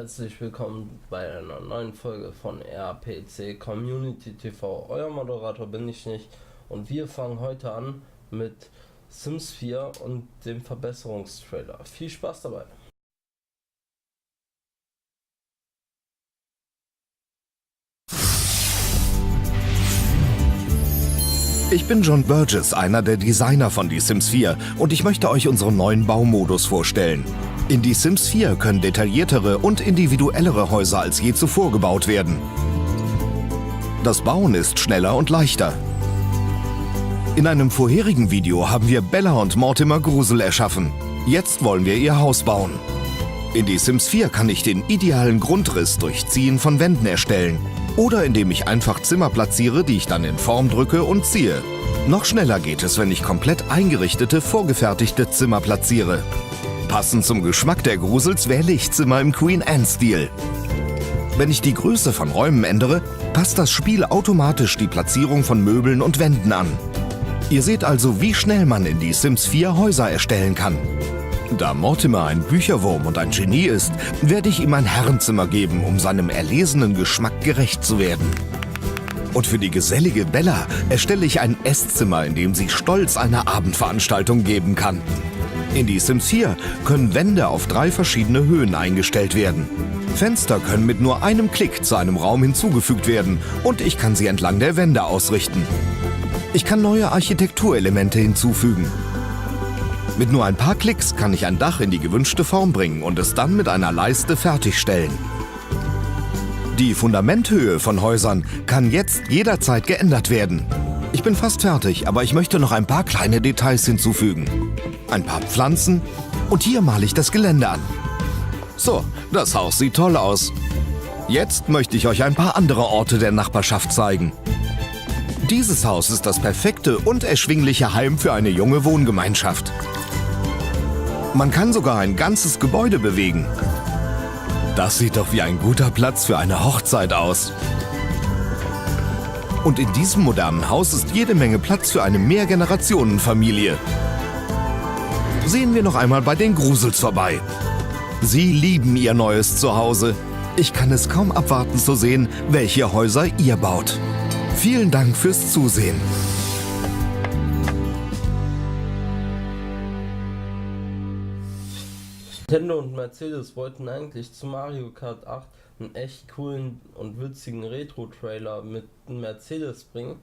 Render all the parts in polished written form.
herzlich willkommen bei einer neuen Folge von RPC Community TV. Euer Moderator bin ich nicht und wir fangen heute an mit Sims 4 und dem Verbesserungstrailer. Viel Spaß dabei! Ich bin John Burgess, einer der Designer von Die Sims 4 und ich möchte euch unseren neuen Baumodus vorstellen. In Die Sims 4 können detailliertere und individuellere Häuser als je zuvor gebaut werden. Das Bauen ist schneller und leichter. In einem vorherigen Video haben wir Bella und Mortimer Grusel erschaffen. Jetzt wollen wir ihr Haus bauen. In Die Sims 4 kann ich den idealen Grundriss durch Ziehen von Wänden erstellen. Oder indem ich einfach Zimmer platziere, die ich dann in Form drücke und ziehe. Noch schneller geht es, wenn ich komplett eingerichtete, vorgefertigte Zimmer platziere. Passend zum Geschmack der Grusels wähle ich Zimmer im Queen Anne-Stil. Wenn ich die Größe von Räumen ändere, passt das Spiel automatisch die Platzierung von Möbeln und Wänden an. Ihr seht also, wie schnell man in Die Sims 4 Häuser erstellen kann. Da Mortimer ein Bücherwurm und ein Genie ist, werde ich ihm ein Herrenzimmer geben, um seinem erlesenen Geschmack gerecht zu werden. Und für die gesellige Bella erstelle ich ein Esszimmer, in dem sie stolz eine Abendveranstaltung geben kann. In Die Sims 4 können Wände auf 3 verschiedene Höhen eingestellt werden. Fenster können mit nur einem Klick zu einem Raum hinzugefügt werden und ich kann sie entlang der Wände ausrichten. Ich kann neue Architekturelemente hinzufügen. Mit nur ein paar Klicks kann ich ein Dach in die gewünschte Form bringen und es dann mit einer Leiste fertigstellen. Die Fundamenthöhe von Häusern kann jetzt jederzeit geändert werden. Ich bin fast fertig, aber ich möchte noch ein paar kleine Details hinzufügen. Ein paar Pflanzen und hier male ich das Gelände an. So, das Haus sieht toll aus. Jetzt möchte ich euch ein paar andere Orte der Nachbarschaft zeigen. Dieses Haus ist das perfekte und erschwingliche Heim für eine junge Wohngemeinschaft. Man kann sogar ein ganzes Gebäude bewegen. Das sieht doch wie ein guter Platz für eine Hochzeit aus. Und in diesem modernen Haus ist jede Menge Platz für eine Mehrgenerationenfamilie. Sehen wir noch einmal bei den Grusels vorbei. Sie lieben ihr neues Zuhause. Ich kann es kaum abwarten zu sehen, welche Häuser ihr baut. Vielen Dank fürs Zusehen. Nintendo und Mercedes wollten eigentlich zu Mario Kart 8 einen echt coolen und witzigen Retro-Trailer mit Mercedes bringen.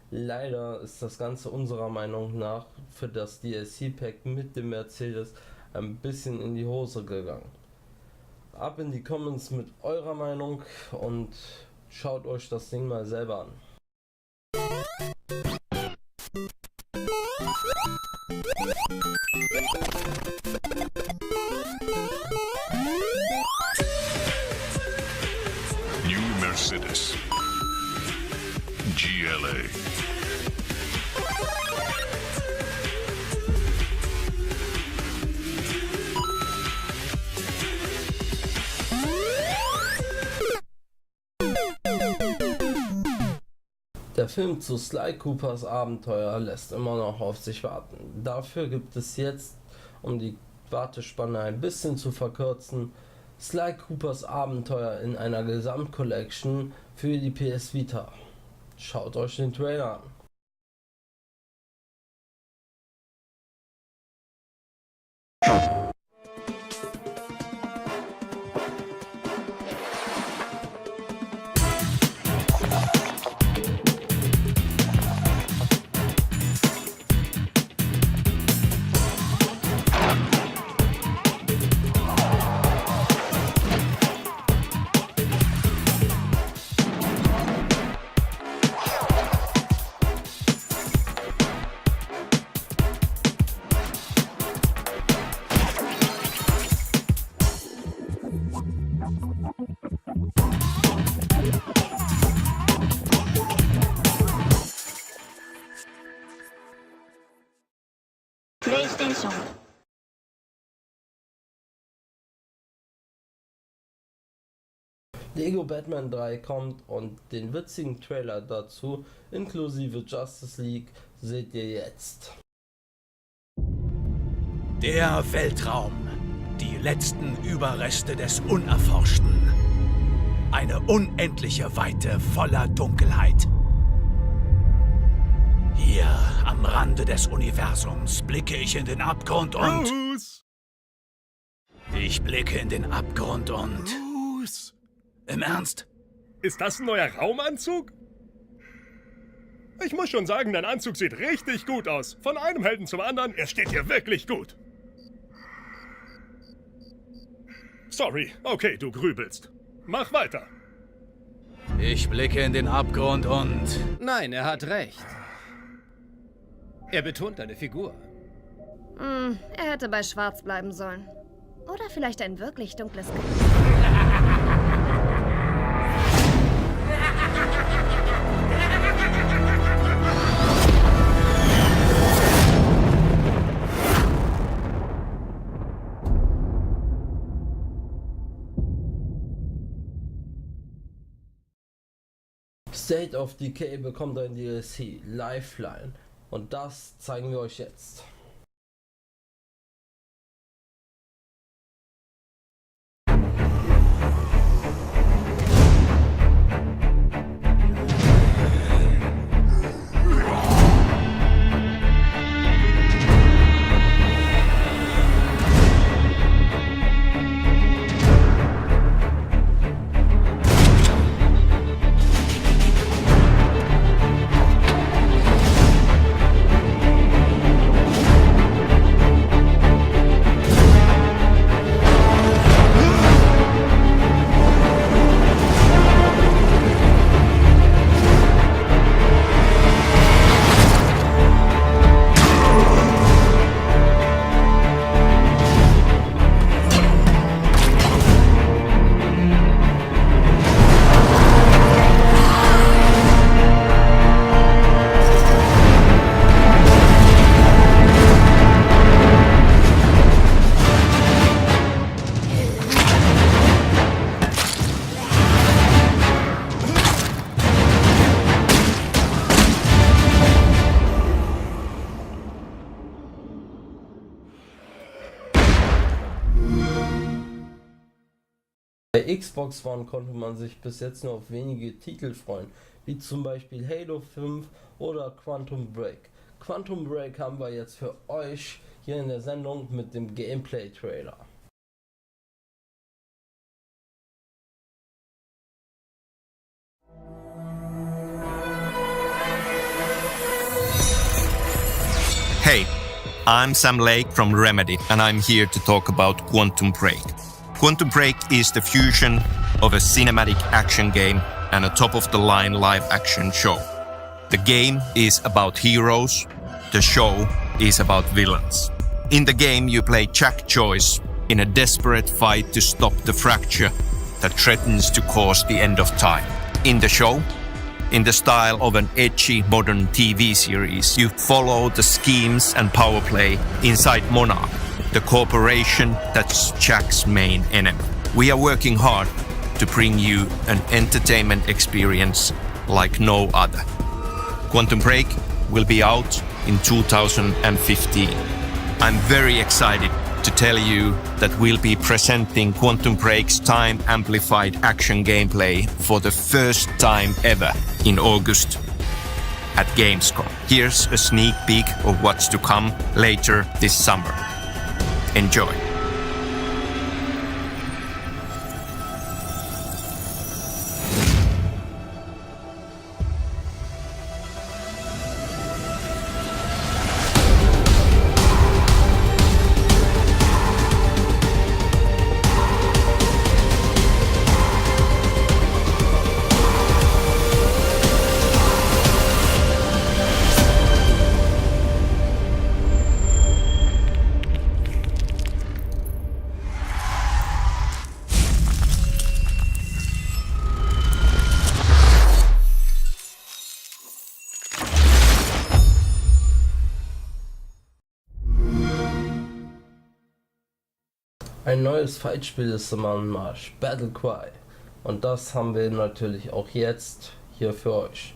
Leider ist das Ganze unserer Meinung nach für das DLC-Pack mit dem Mercedes ein bisschen in die Hose gegangen. Ab in die Comments mit eurer Meinung und schaut euch das Ding mal selber an. New Mercedes GLA. Der Film zu Sly Coopers Abenteuer lässt immer noch auf sich warten. Dafür gibt es jetzt, um die Wartespanne ein bisschen zu verkürzen, Sly Coopers Abenteuer in einer Gesamtcollection für die PS Vita. Schaut euch den Trailer an. PlayStation. Lego Batman 3 kommt und den witzigen Trailer dazu inklusive Justice League seht ihr jetzt. Der Weltraum. Die letzten Überreste des Unerforschten. Eine unendliche Weite voller Dunkelheit. Hier am Rande des Universums blicke ich in den Abgrund und... Bruce! Ich blicke in den Abgrund und... Bruce! Im Ernst? Ist das ein neuer Raumanzug? Ich muss schon sagen, dein Anzug sieht richtig gut aus. Von einem Helden zum anderen, er steht dir wirklich gut. Sorry, okay, du grübelst. Mach weiter. Ich blicke in den Abgrund und... Nein, er hat recht. Er betont deine Figur. Er hätte bei Schwarz bleiben sollen. Oder vielleicht ein wirklich dunkles Kleid. State of Decay bekommt ein DLC, Lifeline. Und das zeigen wir euch jetzt. Bei Xbox One konnte man sich bis jetzt nur auf wenige Titel freuen, wie zum Beispiel Halo 5 oder Quantum Break. Quantum Break haben wir jetzt für euch hier in der Sendung mit dem Gameplay-Trailer. Hey, I'm Sam Lake from Remedy, and I'm here to talk about Quantum Break. Quantum Break is the fusion of a cinematic action game and a top-of-the-line live-action show. The game is about heroes, the show is about villains. In the game, you play Jack Joyce in a desperate fight to stop the fracture that threatens to cause the end of time. In the show, in the style of an edgy modern TV series, you follow the schemes and power play inside Monarch, the corporation that's Jack's main enemy. We are working hard to bring you an entertainment experience like no other. Quantum Break will be out in 2015. I'm very excited to tell you that we'll be presenting Quantum Break's time-amplified action gameplay for the first time ever in August at Gamescom. Here's a sneak peek of what's to come later this summer. Enjoy. Ein neues Fightspiel ist im Anmarsch, Battle Cry. Und das haben wir natürlich auch jetzt hier für euch.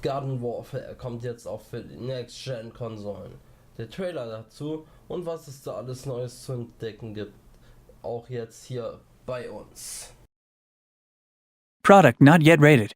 Garden Warfare kommt jetzt auch für die Next-Gen-Konsolen. Der Trailer dazu und was es da alles Neues zu entdecken gibt, auch jetzt hier bei uns. Product not yet rated.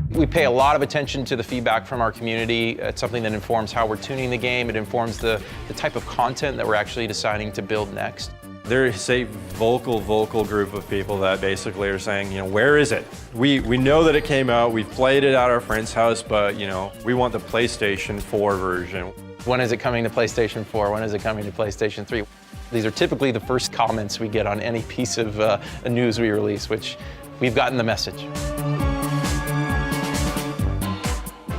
We pay a lot of attention to the feedback from our community. It's something that informs how we're tuning the game. It informs the type of content that we're actually deciding to build next. There's a vocal group of people that basically are saying, you know, where is it? We know that it came out, we've played it at our friend's house, but, you know, we want the PlayStation 4 version. When is it coming to PlayStation 4? When is it coming to PlayStation 3? These are typically the first comments we get on any piece of news we release, which we've gotten the message.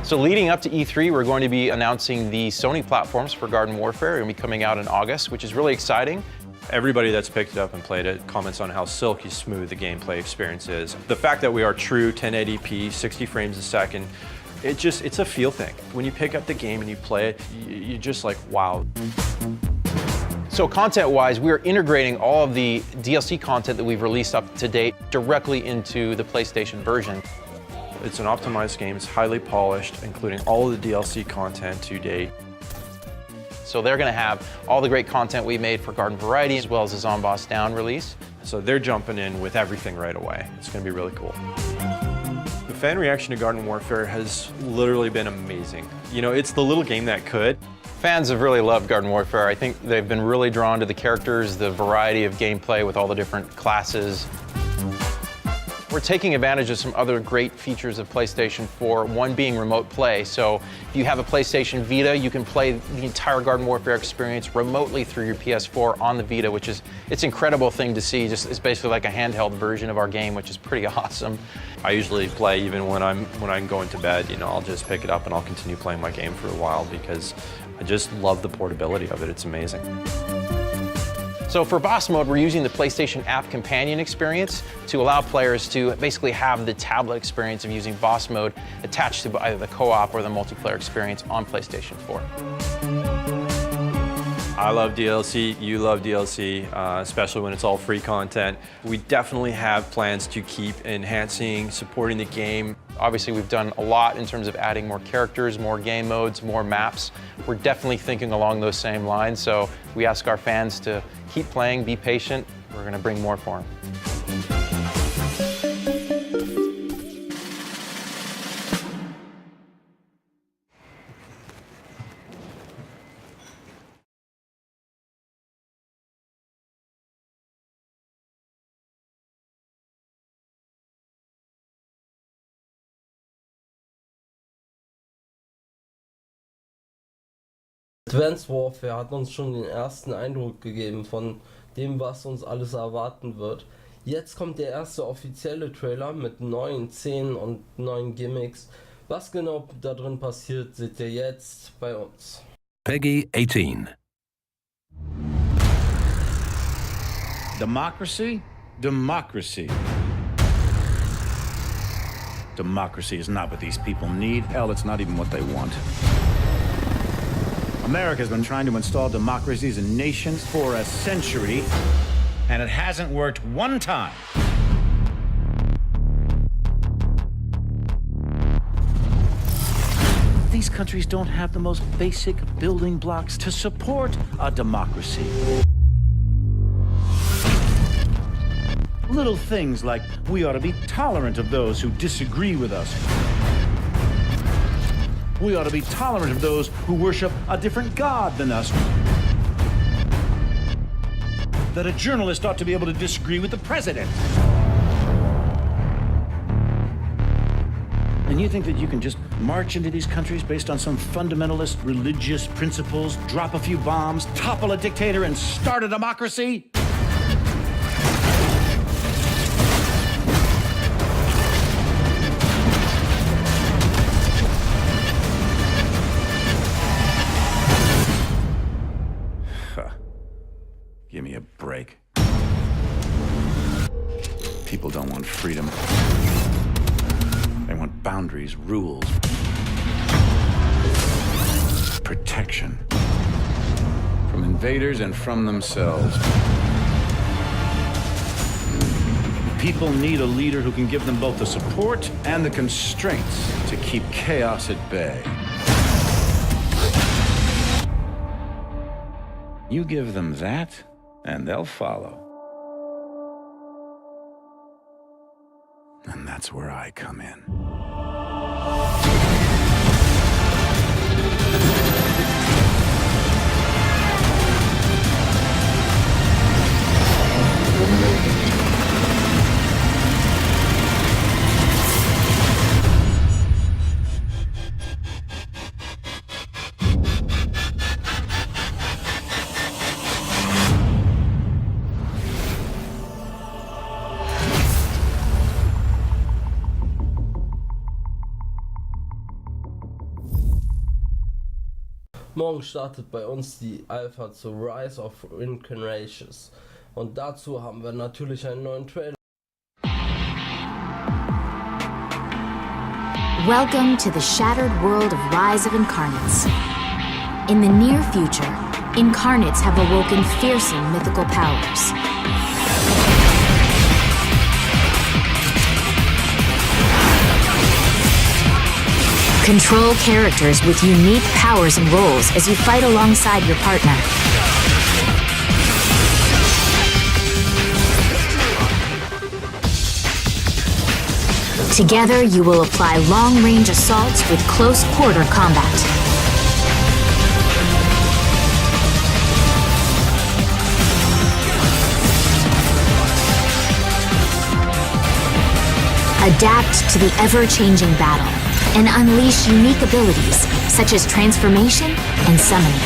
So leading up to E3, we're going to be announcing the Sony platforms for Garden Warfare. They're going to be coming out in August, which is really exciting. Everybody that's picked it up and played it comments on how silky smooth the gameplay experience is. The fact that we are true 1080p, 60 frames a second, it's a feel thing. When you pick up the game and you play it, you're just like, wow. So content-wise, we're integrating all of the DLC content that we've released up to date directly into the PlayStation version. It's an optimized game, it's highly polished, including all of the DLC content to date. So they're going to have all the great content we made for Garden Variety, as well as the Zomboss Down release. So they're jumping in with everything right away. It's going to be really cool. The fan reaction to Garden Warfare has literally been amazing. You know, it's the little game that could. Fans have really loved Garden Warfare. I think they've been really drawn to the characters, the variety of gameplay with all the different classes. We're taking advantage of some other great features of PlayStation 4, one being remote play. So if you have a PlayStation Vita, you can play the entire Garden Warfare experience remotely through your PS4 on the Vita, which is, it's an incredible thing to see. Just, it's basically like a handheld version of our game, which is pretty awesome. I usually play even when I'm going to bed, you know, I'll just pick it up and I'll continue playing my game for a while because I just love the portability of it. It's amazing. So for boss mode, we're using the PlayStation app companion experience to allow players to basically have the tablet experience of using boss mode attached to either the co-op or the multiplayer experience on PlayStation 4. I love DLC, you love DLC, especially when it's all free content. We definitely have plans to keep enhancing, supporting the game. Obviously, we've done a lot in terms of adding more characters, more game modes, more maps. We're definitely thinking along those same lines, so we ask our fans to keep playing, be patient. We're going to bring more for them. Advanced Warfare hat uns schon den ersten Eindruck gegeben von dem, was uns alles erwarten wird. Jetzt kommt der erste offizielle Trailer mit neuen Szenen und neuen Gimmicks. Was genau da drin passiert, seht ihr jetzt bei uns. Peggy 18. Democracy? Democracy. Democracy is not what these people need. Hell, it's not even what they want. America's been trying to install democracies in nations for a century, and it hasn't worked one time. These countries don't have the most basic building blocks to support a democracy. Little things like we ought to be tolerant of those who disagree with us. We ought to be tolerant of those who worship a different God than us. That a journalist ought to be able to disagree with the president. And you think that you can just march into these countries based on some fundamentalist religious principles, drop a few bombs, topple a dictator, and start a democracy? Give me a break. People don't want freedom. They want boundaries, rules, protection from invaders and from themselves. People need a leader who can give them both the support and the constraints to keep chaos at bay. You give them that, and they'll follow. And that's where I come in. Morgen startet bei uns die Alpha zu Rise of Incarnations und dazu haben wir natürlich einen neuen Trailer. Welcome to the shattered world of Rise of Incarnates. In the near future, Incarnates have awoken fearsome mythical powers. Control characters with unique powers and roles as you fight alongside your partner. Together, you will apply long-range assaults with close-quarter combat. Adapt to the ever-changing battle and unleash unique abilities such as transformation and summoning.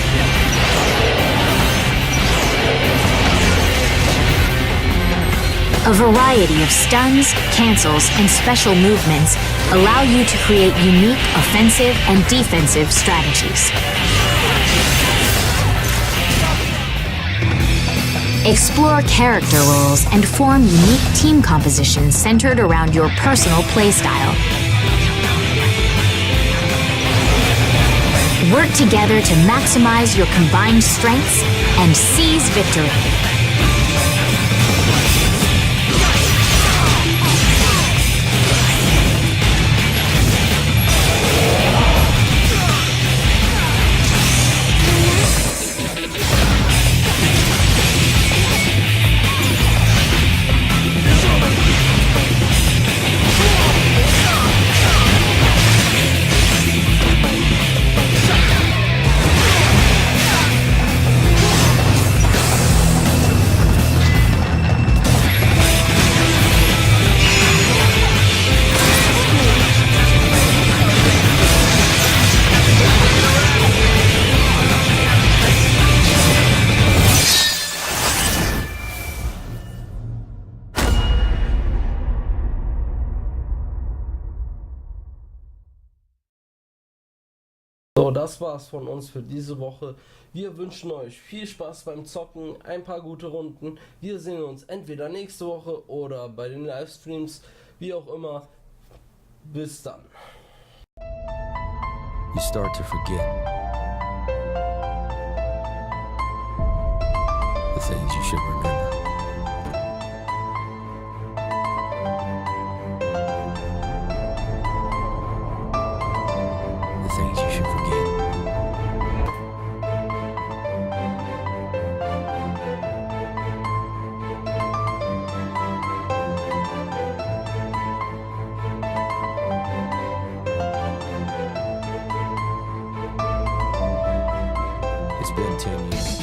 A variety of stuns, cancels, and special movements allow you to create unique offensive and defensive strategies. Explore character roles and form unique team compositions centered around your personal playstyle. Work together to maximize your combined strengths and seize victory. So, das war's von uns für diese Woche. Wir wünschen euch viel Spaß beim Zocken, ein paar gute Runden. Wir sehen uns entweder nächste Woche oder bei den Livestreams, wie auch immer. Bis dann. You start to forget the things you should remember. The things you should forget. It's been 10 years.